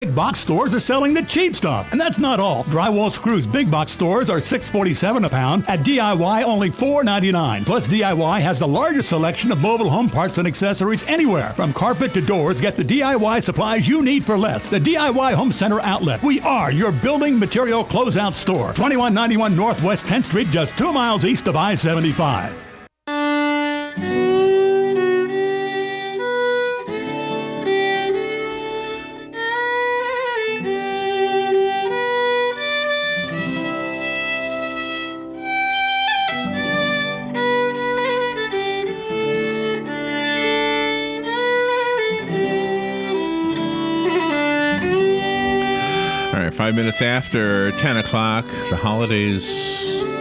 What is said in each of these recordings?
Big box stores are selling the cheap stuff, and that's not all. Drywall Screws big box stores are $6.47 a pound. At DIY, only $4.99. Plus, DIY has the largest selection of mobile home parts and accessories anywhere. From carpet to doors, get the DIY supplies you need for less. The DIY Home Center Outlet. We are your building material closeout store. 2191 Northwest 10th Street, just 2 miles east of I-75. All right, 5 minutes after 10 o'clock, the holidays,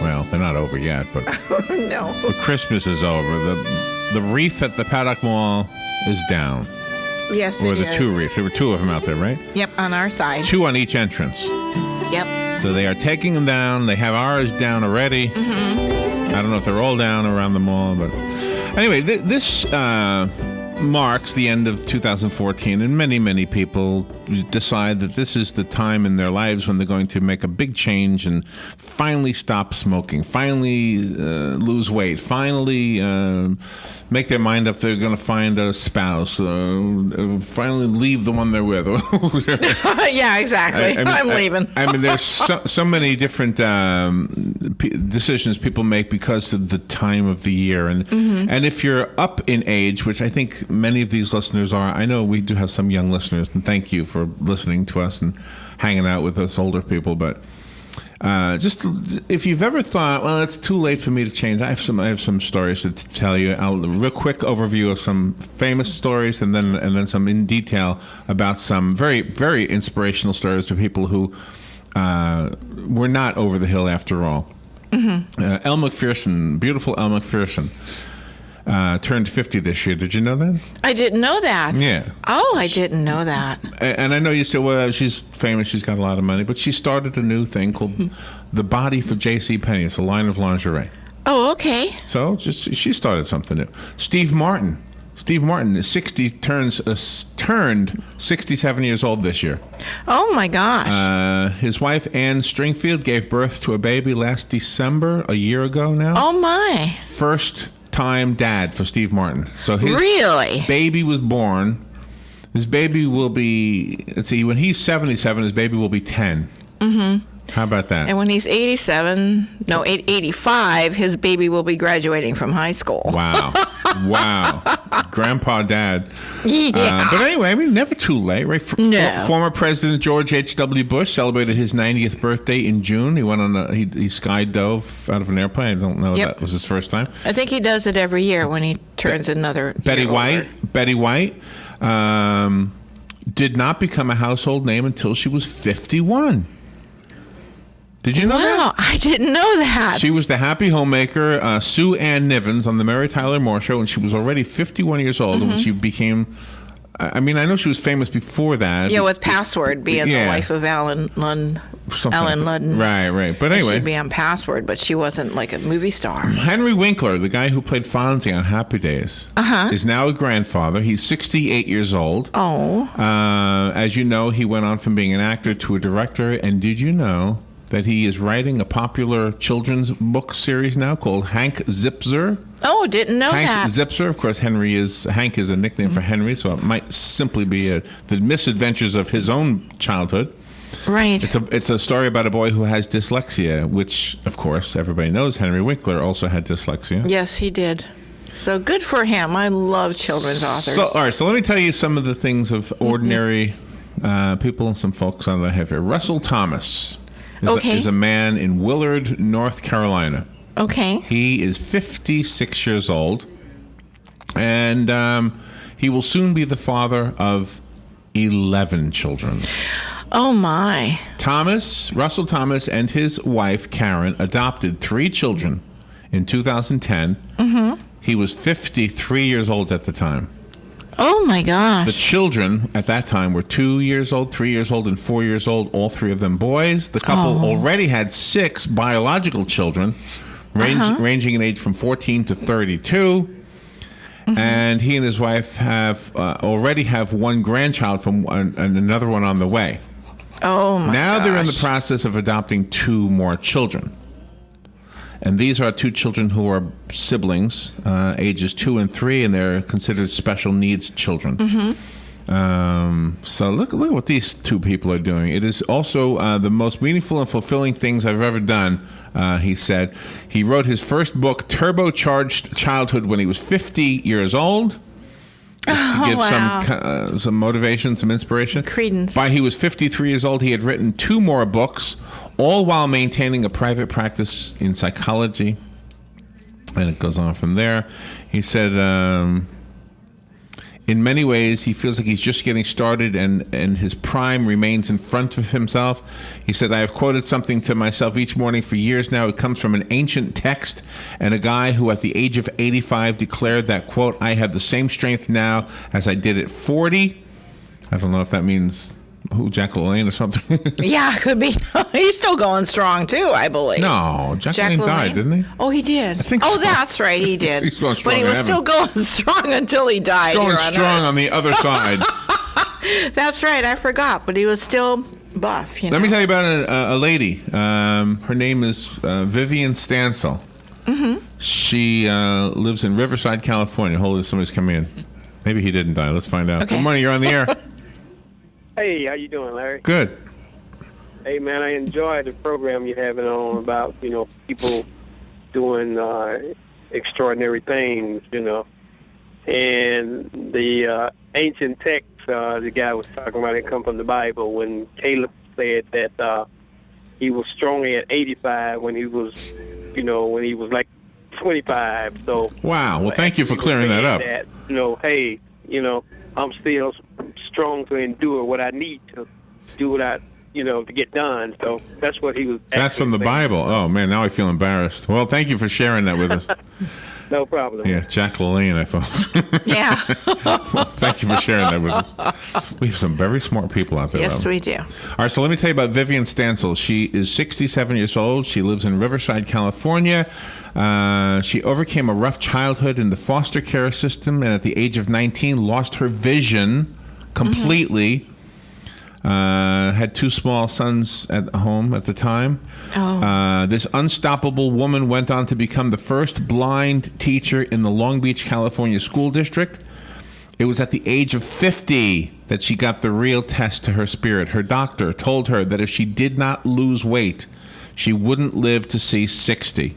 well, they're not over yet, but no. But Christmas is over. The wreath at the Paddock Mall is down. Yes, or it the is. two wreaths. There were two of them out there, right? Yep, on our side. 2 on each entrance. Yep. So they are taking them down. They have ours down already. Mm-hmm. I don't know if they're all down around the mall, but anyway, this marks the end of 2014, and many people decide that this is the time in their lives when they're going to make a big change and finally stop smoking, finally lose weight, finally make their mind up they're going to find a spouse, finally leave the one they're with. Yeah, exactly. I'm leaving. I mean, there's so many different decisions people make because of the time of the year. And if you're up in age, which I think many of these listeners are, I know we do have some young listeners, and thank you for listening to us and hanging out with us older people, but just if you've ever thought, well, it's too late for me to change, I have some stories to tell you. A real quick overview of some famous stories, and then some in detail about some very, very inspirational stories to people who were not over the hill after all. Mm-hmm. Elle Macpherson, beautiful Elle Macpherson, turned 50 this year. Did you know that? I didn't know that. Yeah. Oh, I didn't know that. And I know you said, well, she's famous, she's got a lot of money, but she started a new thing called The Body for JCPenney. It's a line of lingerie. Oh, okay. So she started something new. Steve Martin is turned 67 years old this year. Oh, my gosh. His wife, Anne Stringfield, gave birth to a baby last December, a year ago now. Oh, my. First time dad for Steve Martin. So his really? baby was born. His baby will be, let's see, when he's 77, his baby will be 10. Mm-hmm. How about that? And when he's 85, his baby will be graduating from high school. Wow. Wow. Grandpa dad. Yeah. But anyway, I mean, never too late, right? No. Former President George H.W. Bush celebrated his 90th birthday in June. He went on he skydove out of an airplane. I don't know if that was his first time. I think he does it every year when he turns another Betty year White. older. Betty White did not become a household name until she was 51. Did you know that? Wow, I didn't know that. She was the happy homemaker, Sue Ann Nivens, on the Mary Tyler Moore Show, and she was already 51 years old when she became, I mean, I know she was famous before that. Yeah, with Password being the wife of Alan Ludden. Right. But anyway. She'd be on Password, but she wasn't like a movie star. Henry Winkler, the guy who played Fonzie on Happy Days, is now a grandfather. He's 68 years old. Oh. As you know, he went on from being an actor to a director, and did you know that he is writing a popular children's book series now called Hank Zipzer? Oh, didn't know Hank that. Zipzer, of course, Hank is a nickname for Henry, so it might simply be the misadventures of his own childhood. Right. It's a story about a boy who has dyslexia, which, of course, everybody knows Henry Winkler also had dyslexia. Yes, he did. So good for him. I love children's authors. So, all right, so let me tell you some of the things of ordinary people and some folks on that I have here. Russell Thomas is a man in Willard, North Carolina. Okay. He is 56 years old, and he will soon be the father of 11 children. Oh, my. Russell Thomas and his wife, Karen, adopted 3 children in 2010. Mm-hmm. He was 53 years old at the time. Oh, my gosh. The children at that time were 2 years old, 3 years old, and 4 years old, all 3 of them boys. The couple already had 6 biological children, ranging in age from 14 to 32. and he and his wife have already have one grandchild from and another one on the way. Oh my Now gosh. they're in the process of adopting 2 more children. And these are 2 children who are siblings, ages 2 and 3, and they're considered special needs children. So look what these 2 people are doing. It is also the most meaningful and fulfilling things I've ever done, he said. He wrote his first book, Turbocharged Childhood, when he was 50 years old. Just to give some motivation, some inspiration. Credence. By he was 53 years old, he had written 2 more books, all while maintaining a private practice in psychology. And it goes on from there. He said, in many ways, he feels like he's just getting started and his prime remains in front of himself. He said, I have quoted something to myself each morning for years now. It comes from an ancient text and a guy who at the age of 85 declared that, quote, I have the same strength now as I did at 40. I don't know if that means Jack LaLanne or something. Yeah, could be. He's still going strong too, I believe. No, Jack LaLanne died, didn't he? Oh, he did. I think oh, so. That's right, he did. He's going strong but he in was heaven. still going strong until he died. Going here on strong Earth. on the other side. That's right. I forgot, but he was still buff. Let me tell you about a lady. Her name is Vivian Stansel. She lives in Riverside, California. Hold on, somebody's coming in. Maybe he didn't die. Let's find out. Okay. Good morning. You're on the air. Hey, how you doing, Larry? Good. Hey, man, I enjoy the program you're having on about, people doing extraordinary things, And the ancient text, the guy was talking about, it come from the Bible when Caleb said that he was strong at 85 when he was, when he was like 25. So Wow. Well, thank you for clearing that up. That, hey, I'm still strong to endure what I need to do what I, to get done. So that's what he was. That's from the saying. Bible. Oh, man, now I feel embarrassed. Well, thank you for sharing that with us. No problem. Yeah, Jack LaLanne, I thought. Yeah. Well, thank you for sharing that with us. We have some very smart people out there. Yes, Robin. we do. All right, so let me tell you about Vivian Stansel. She is 67 years old. She lives in Riverside, California. She overcame a rough childhood in the foster care system, and at the age of 19, lost her vision completely. Had 2 small sons at home at the time. This unstoppable woman went on to become the first blind teacher in the Long Beach, California school district. It was at the age of 50 that she got the real test to her spirit. Her doctor told her that if she did not lose weight, she wouldn't live to see 60.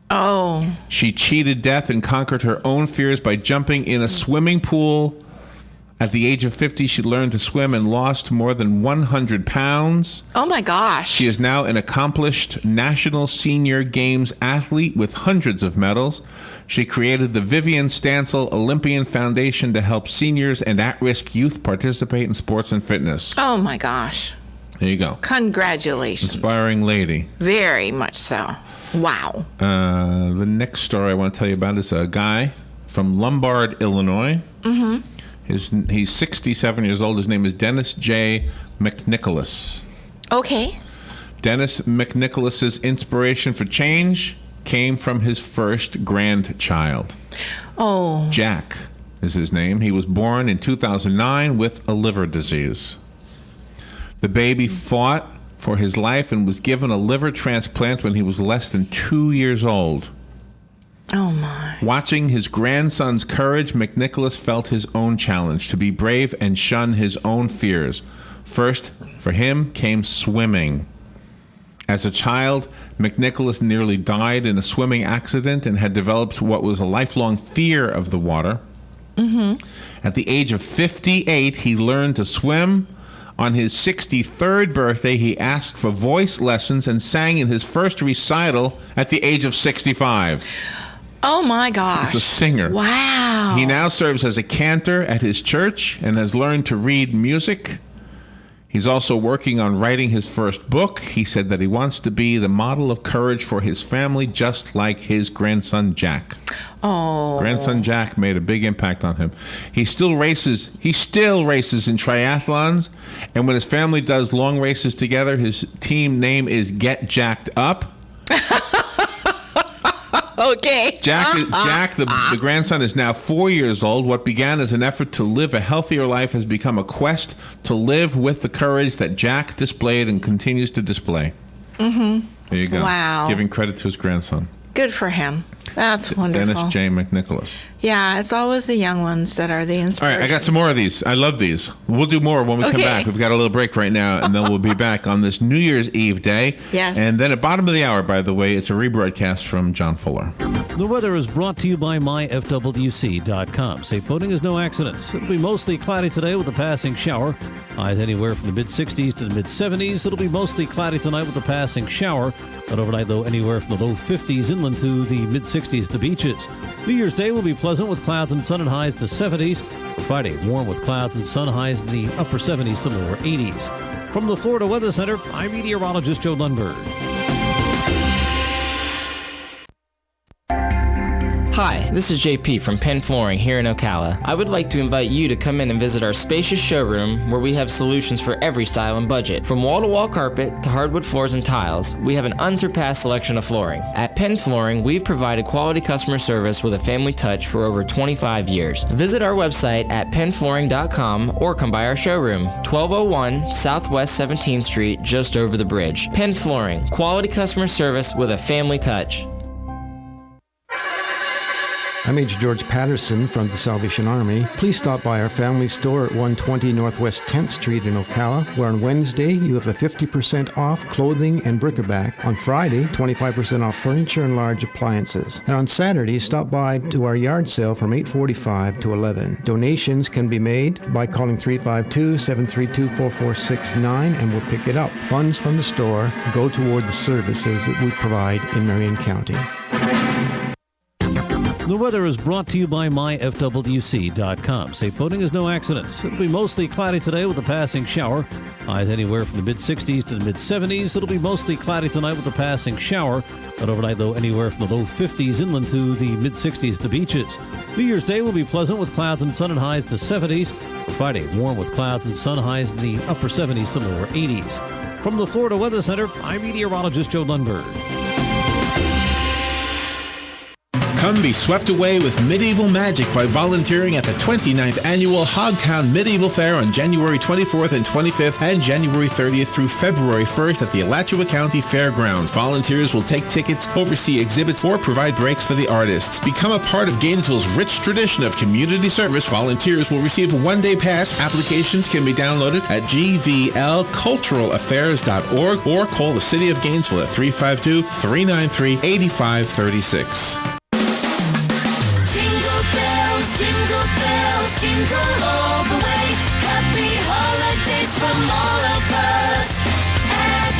Oh. She cheated death and conquered her own fears by jumping in a swimming pool. At the age of 50, she learned to swim and lost more than 100 pounds. Oh my gosh. She is now an accomplished National Senior Games athlete with hundreds of medals. She created the Vivian Stansel Olympian Foundation to help seniors and at-risk youth participate in sports and fitness. Oh my gosh. There you go. Congratulations. Inspiring lady. Very much so. Wow. The next story I want to tell you about is a guy from Lombard, Illinois. He's 67 years old. His name is Dennis J. McNicholas. Okay. Dennis McNicholas's inspiration for change came from his first grandchild. Oh. Jack is his name. He was born in 2009 with a liver disease. The baby fought for his life and was given a liver transplant when he was less than 2 years old. Oh my. Watching his grandson's courage, McNicholas felt his own challenge to be brave and shun his own fears. First, for him, came swimming. As a child, McNicholas nearly died in a swimming accident and had developed what was a lifelong fear of the water. At the age of 58, he learned to swim. On his 63rd birthday, he asked for voice lessons and sang in his first recital at the age of 65. Oh my gosh. He's a singer. Wow. He now serves as a cantor at his church and has learned to read music. He's also working on writing his first book. He said that he wants to be the model of courage for his family, just like his grandson Jack. Oh. Grandson Jack made a big impact on him. He still races in triathlons, and when his family does long races together, his team name is Get Jacked Up. Okay. Jack, the grandson, is now 4 years old. What began as an effort to live a healthier life has become a quest to live with the courage that Jack displayed and continues to display. Mm-hmm. There you go. Wow. Giving credit to his grandson. Good for him. That's wonderful. Dennis J. McNicholas. Yeah, it's always the young ones that are the All inspiration. right, I got some more of these. I love these. We'll do more when we come back. We've got a little break right now, and then we'll be back on this New Year's Eve day. Yes. And then at bottom of the hour, by the way, it's a rebroadcast from John Fuller. The weather is brought to you by myfwc.com. Safe boating is no accident. It'll be mostly cloudy today with a passing shower. Highs anywhere from the mid-60s to the mid-70s. It'll be mostly cloudy tonight with a passing shower. But overnight, though, anywhere from the low 50s inland to the mid-60s to beaches. New Year's Day will be pleasant with clouds and sun and highs in the 70s. Friday, warm with clouds and sun, highs in the upper 70s to lower 80s. From the Florida Weather Center, I'm meteorologist Joe Lundberg. Hi, this is JP from Penn Flooring here in Ocala. I would like to invite you to come in and visit our spacious showroom where we have solutions for every style and budget. From wall-to-wall carpet to hardwood floors and tiles, we have an unsurpassed selection of flooring. At Penn Flooring, we've provided quality customer service with a family touch for over 25 years. Visit our website at pennflooring.com or come by our showroom, 1201 Southwest 17th Street, just over the bridge. Penn Flooring, quality customer service with a family touch. I'm Major George Patterson from the Salvation Army. Please stop by our family store at 120 Northwest 10th Street in Ocala, where on Wednesday you have a 50% off clothing and bric-a-brac. On Friday, 25% off furniture and large appliances. And on Saturday, stop by to our yard sale from 8:45 to 11. Donations can be made by calling 352-732-4469 and we'll pick it up. Funds from the store go toward the services that we provide in Marion County. The weather is brought to you by myfwc.com. Safe boating is no accident. It'll be mostly cloudy today with a passing shower. Highs anywhere from the mid-60s to the mid-70s. It'll be mostly cloudy tonight with a passing shower. But overnight, though, anywhere from the low 50s inland to the mid-60s to beaches. New Year's Day will be pleasant with clouds and sun and highs in the 70s. Friday, warm with clouds and sun, highs in the upper 70s to lower 80s. From the Florida Weather Center, I'm meteorologist Joe Lundberg. Come be swept away with medieval magic by volunteering at the 29th Annual Hogtown Medieval Fair on January 24th and 25th and January 30th through February 1st at the Alachua County Fairgrounds. Volunteers will take tickets, oversee exhibits, or provide breaks for the artists. Become a part of Gainesville's rich tradition of community service. Volunteers will receive a one-day pass. Applications can be downloaded at gvlculturalaffairs.org or call the City of Gainesville at 352-393-8536. Jingle bells, jingle all the way. Happy holidays from all of us at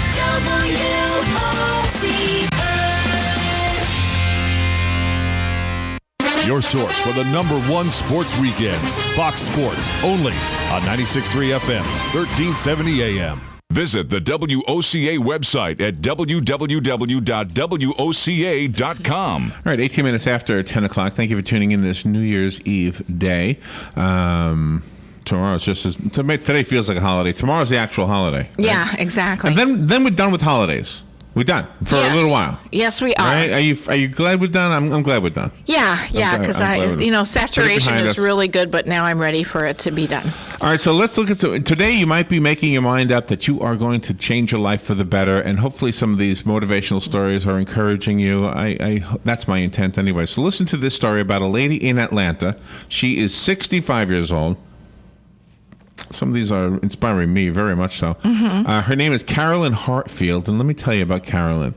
WOCA. Your source for the #1 sports weekends, Fox Sports, only on 96.3 FM, 1370 AM. Visit the WOCA website at www.woca.com. All right, 18 minutes after 10 o'clock. Thank you for tuning in this New Year's Eve day. Tomorrow's just as... Today feels like a holiday. Tomorrow's the actual holiday. Right? Yeah, exactly. And then we're done with holidays. We're done for a little while. Yes, we are. Right? Are you glad we're done? I'm glad we're done. Yeah, because saturation is really good, but now I'm ready for it to be done. All right, so let's look at today. You might be making your mind up that you are going to change your life for the better, and hopefully some of these motivational stories are encouraging you. I that's my intent anyway. So listen to this story about a lady in Atlanta. She is 65 years old. Some of these are inspiring me very much so. Mm-hmm. Her name is Carolyn Hartfield, and let me tell you about Carolyn.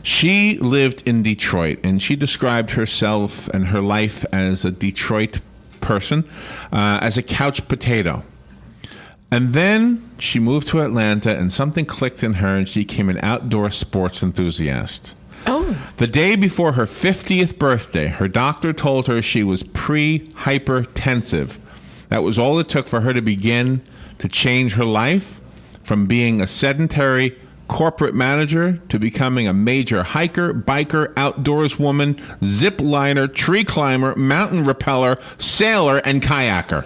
She lived in Detroit, and she described herself and her life as a Detroit person, as a couch potato. And then she moved to Atlanta, and something clicked in her, and she became an outdoor sports enthusiast. Oh. The day before her 50th birthday, her doctor told her she was pre-hypertensive. That was all it took for her to begin to change her life from being a sedentary corporate manager to becoming a major hiker, biker, outdoors woman, zip liner, tree climber, mountain rappeller, sailor, and kayaker.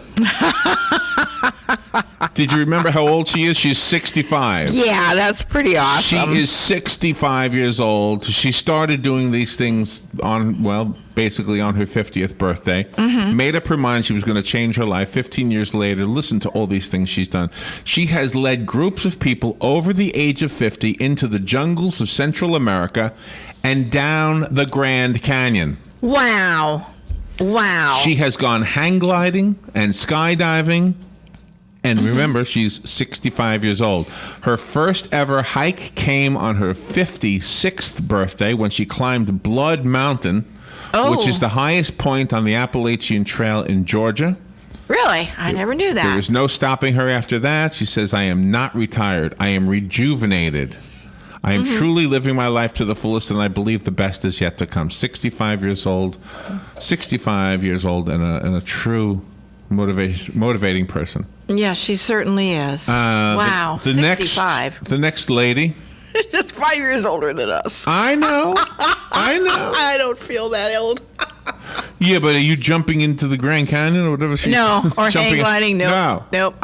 Did you remember how old she is? She's 65. Yeah, that's pretty awesome. She is 65 years old. She started doing these things basically on her 50th birthday. Made up her mind she was going to change her life. 15 years later, listen to all these things she's done. She has led groups of people over the age of 50 into the jungles of Central America and down the Grand Canyon. Wow. She has gone hang gliding and skydiving. And remember, she's 65 years old. Her first ever hike came on her 56th birthday when she climbed Blood Mountain, which is the highest point on the Appalachian Trail in Georgia. Really? I never knew that. There was no stopping her after that. She says, I am not retired. I am rejuvenated. I am truly living my life to the fullest, and I believe the best is yet to come. 65 years old and a true motivating person. Yeah, she certainly is. Wow, the 65. The next lady. Just 5 years older than us. I know. I don't feel that old. Yeah, but are you jumping into the Grand Canyon or whatever? No, or hang gliding. Nope.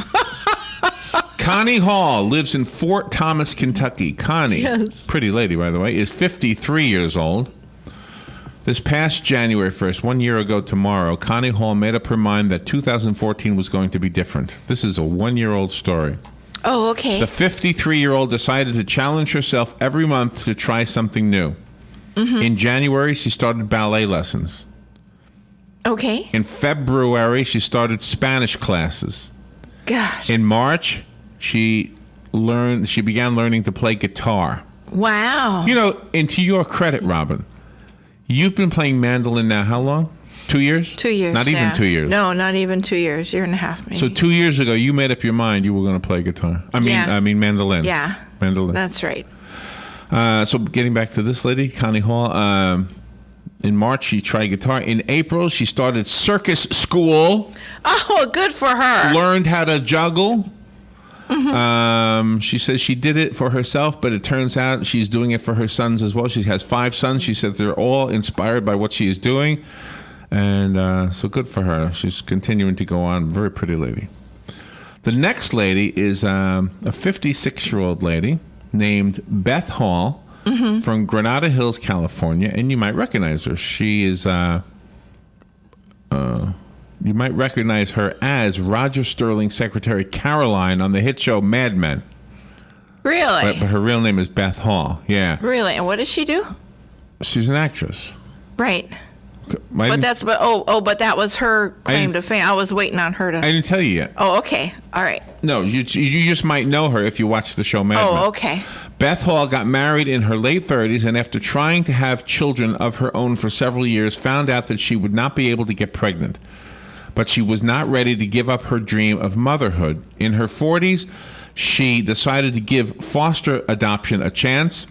Connie Hall lives in Fort Thomas, Kentucky. Connie, pretty lady, by the way, is 53 years old. This past January 1st, 1 year ago tomorrow, Connie Hall made up her mind that 2014 was going to be different. This is a 1-year-old story. Oh, okay. The 53-year-old decided to challenge herself every month to try something new. In January, she started ballet lessons. Okay. In February, she started Spanish classes. Gosh. In March, she began learning to play guitar. Wow. You know, and to your credit, Robin, you've been playing mandolin now how long? 2 years? 2 years. Not even 2 years. No, not even 2 years. Year and a half, maybe. So 2 years ago, you made up your mind you were going to play guitar. I mean mandolin. Yeah. Mandolin. That's right. So getting back to this lady, Connie Hall, in March, she tried guitar. In April, she started circus school. Oh, good for her. Learned how to juggle. She says she did it for herself, but it turns out she's doing it for her sons as well. She has 5 sons. She said they're all inspired by what she is doing. And so good for her. She's continuing to go on. Very pretty lady. The next lady is a 56-year-old lady named Beth Hall from Granada Hills, California. And you might recognize her. She is... you might recognize her as Roger Sterling's secretary Caroline on the hit show Mad Men. Really? But her real name is Beth Hall. Yeah. Really? And what does she do? She's an actress. Right. But that was her claim to fame. I was waiting on her to. I didn't tell you yet. Oh, okay. All right. No, you just might know her if you watch the show Mad Men. Oh, okay. Beth Hall got married in her late 30s, and after trying to have children of her own for several years, found out that she would not be able to get pregnant. But she was not ready to give up her dream of motherhood. In her 40s, she decided to give foster adoption a chance.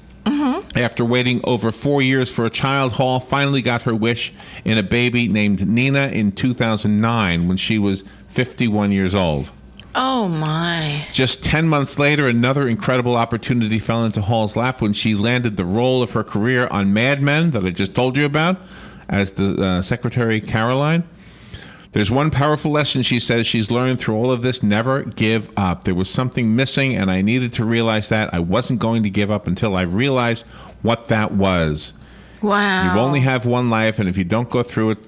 After waiting over 4 years for a child, Hall finally got her wish in a baby named Nina in 2009 when she was 51 years old. Oh, my. Just 10 months later, another incredible opportunity fell into Hall's lap when she landed the role of her career on Mad Men that I just told you about as the secretary Caroline. There's one powerful lesson she says she's learned through all of this: never give up. There was something missing, and I needed to realize that. I wasn't going to give up until I realized what that was. Wow. You only have one life, and if you don't go through it,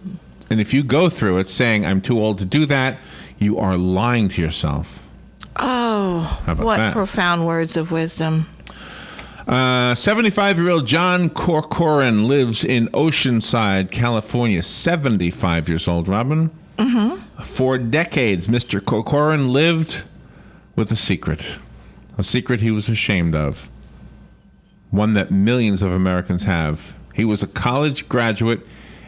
and if you go through it saying, I'm too old to do that, you are lying to yourself. Oh, what profound words of wisdom. 75-year-old John Corcoran lives in Oceanside, California. 75 years old, Robin. For decades, Mr. Corcoran lived with a secret he was ashamed of, one that millions of Americans have. He was a college graduate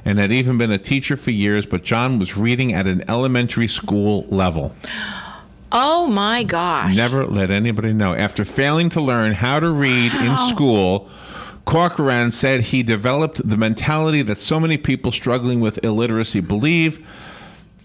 and had even been a teacher for years, but John was reading at an elementary school level. Oh, my gosh. Never let anybody know. After failing to learn how to read in school, Corcoran said he developed the mentality that so many people struggling with illiteracy believe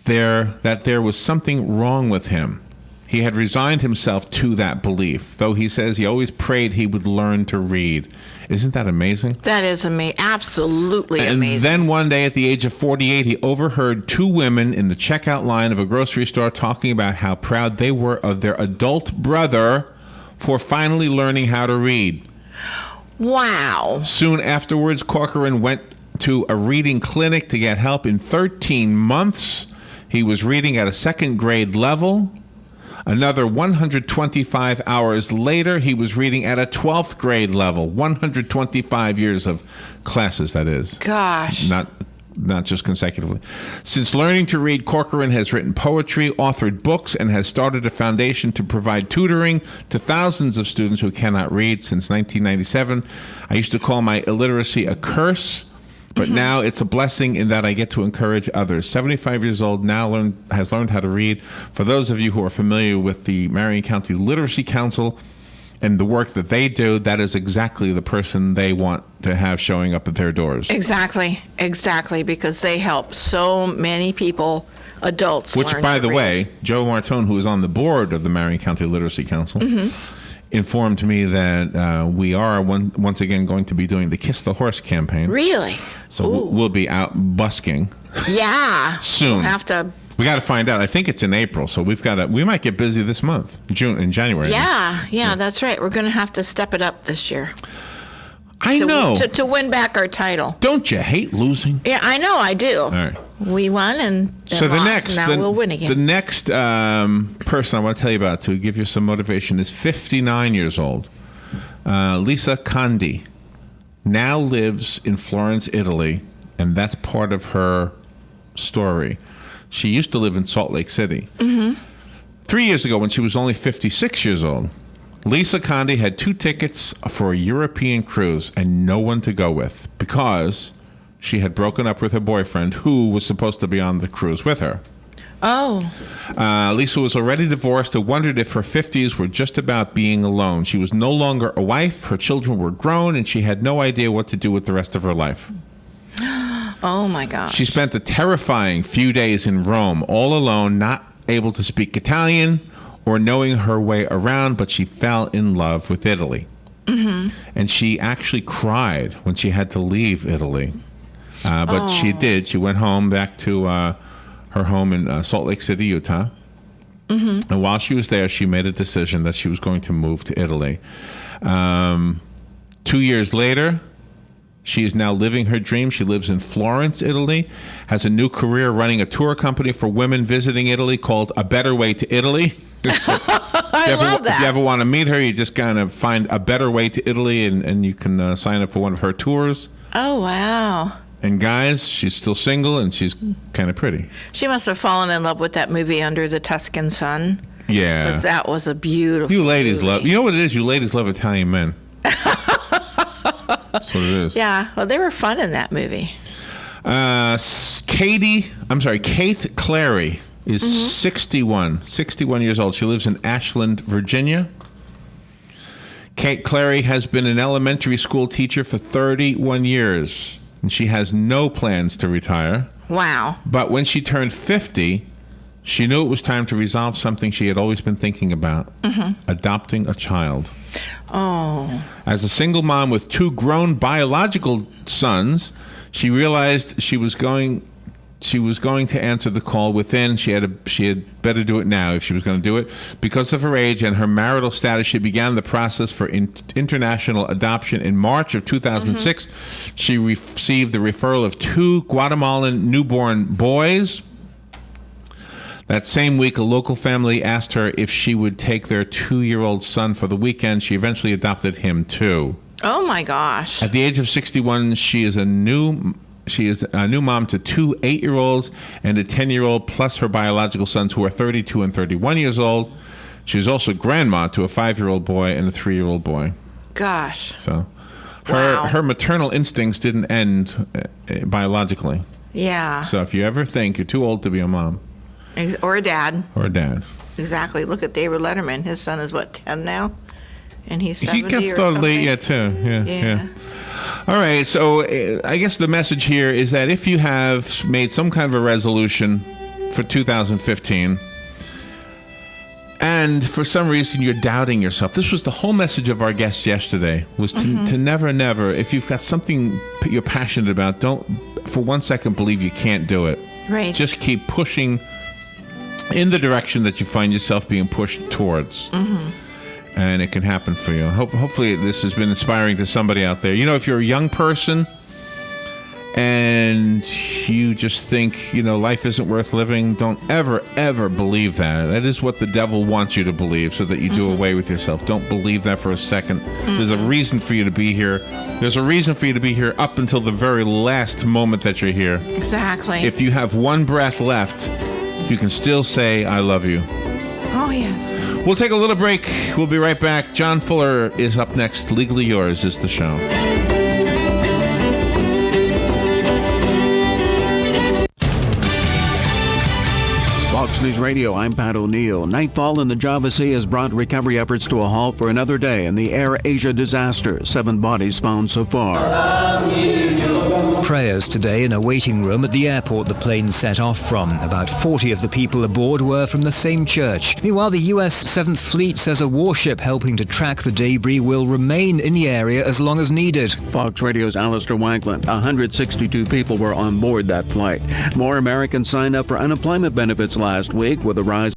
that there was something wrong with him. He had resigned himself to that belief, though he says he always prayed he would learn to read. Isn't that amazing? That is amazing. Absolutely amazing. And then one day at the age of 48, he overheard two women in the checkout line of a grocery store talking about how proud they were of their adult brother for finally learning how to read. Wow. Soon afterwards, Corcoran went to a reading clinic to get help. In 13 months, he was reading at a second grade level. Another 125 hours later, he was reading at a 12th grade level. 125 years of classes, that is. Gosh. Not just consecutively. Since learning to read, Corcoran has written poetry, authored books, and has started a foundation to provide tutoring to thousands of students who cannot read. Since 1997, I used to call my illiteracy a curse, but now it's a blessing in that I get to encourage others. 75 years old, now has learned how to read. For those of you who are familiar with the Marion County Literacy Council and the work that they do, that is exactly the person they want to have showing up at their doors. Exactly, because they help so many people, adults. Which, learn by to the read. way, Joe Martone, who is on the board of the Marion County Literacy Council, informed me that we are once again going to be doing the Kiss the Horse campaign. Really? So we'll be out busking. Yeah. Soon. We'll have to. We got to find out. I think it's in April, so we might get busy this month, January. Yeah, that's right. We're going to have to step it up this year. I know. To win back our title. Don't you hate losing? Yeah, I know. I do. All right. We won and So lost, and now we'll win again. The next person I want to tell you about to give you some motivation is 59 years old. Lisa Conti now lives in Florence, Italy, and that's part of her story. She used to live in Salt Lake City. 3 years ago, when she was only 56 years old, Lisa Conti had 2 tickets for a European cruise and no one to go with because she had broken up with her boyfriend who was supposed to be on the cruise with her. Oh. Lisa was already divorced and wondered if her 50s were just about being alone. She was no longer a wife, her children were grown, and she had no idea what to do with the rest of her life. Oh, my gosh. She spent a terrifying few days in Rome, all alone, not able to speak Italian or knowing her way around, but she fell in love with Italy. And she actually cried when she had to leave Italy. But she did. She went home back to her home in Salt Lake City, Utah. And while she was there, she made a decision that she was going to move to Italy. 2 years later, she is now living her dream. She lives in Florence, Italy, has a new career running a tour company for women visiting Italy called A Better Way to Italy. I love that. If you ever want to meet her, you just kind of find A Better Way to Italy and you can sign up for one of her tours. Oh, wow. And guys, she's still single and she's kind of pretty. She must have fallen in love with that movie Under the Tuscan Sun. Yeah. Because that was a beautiful You ladies movie. love, you know what it is? You ladies love Italian men. That's what it is. Yeah, well, they were fun in that movie. Kate Clary is 61 years old. She lives in Ashland, Virginia. Kate Clary has been an elementary school teacher for 31 years, and she has no plans to retire. Wow. But when she turned 50, she knew it was time to resolve something she had always been thinking about, adopting a child. Oh. As a single mom with 2 grown biological sons, she realized she was going to answer the call within. She had better do it now if she was going to do it. Because of her age and her marital status, she began the process for international adoption. In March of 2006, she received the referral of 2 Guatemalan newborn boys. That same week, a local family asked her if she would take their 2-year-old son for the weekend. She eventually adopted him too. Oh my gosh. At the age of 61, she is a new mom to 2 8-year-olds and a 10-year-old, plus her biological sons who are 32 and 31 years old. She's also grandma to a 5-year-old boy and a 3-year-old boy. Gosh. So her maternal instincts didn't end biologically. Yeah. So if you ever think you're too old to be a mom. Or a dad. Or a dad. Exactly. Look at David Letterman. His son is, 10 now? And he's 70 He got or started late, something? yeah, too. Yeah. All right, so I guess the message here is that if you have made some kind of a resolution for 2015, and and for some reason you're doubting yourself. This was the whole message of our guest yesterday, was to never, if you've got something you're passionate about, don't for 1 second believe you can't do it. Right. Just keep pushing in the direction that you find yourself being pushed towards. And it can happen for you. Hopefully this has been inspiring to somebody out there. You know, if you're a young person and you just think, life isn't worth living, don't ever believe that. That is what the devil wants you to believe, so that you do away with yourself. Don't believe that for a second. There's a reason for you to be here. There's a reason for you to be here up until the very last moment that you're here. Exactly. If you have one breath left, you can still say, I love you. Oh, yes. We'll take a little break. We'll be right back. John Fuller is up next. Legally Yours is the show. Fox News Radio, I'm Pat O'Neill. Nightfall in the Java Sea has brought recovery efforts to a halt for another day in the Air Asia disaster. 7 bodies found so far. Prayers today in a waiting room at the airport the plane set off from. About 40 of the people aboard were from the same church. Meanwhile, the U.S. 7th Fleet says a warship helping to track the debris will remain in the area as long as needed. Fox Radio's Alistair Wankland. 162 people were on board that flight. More Americans signed up for unemployment benefits last week with a rise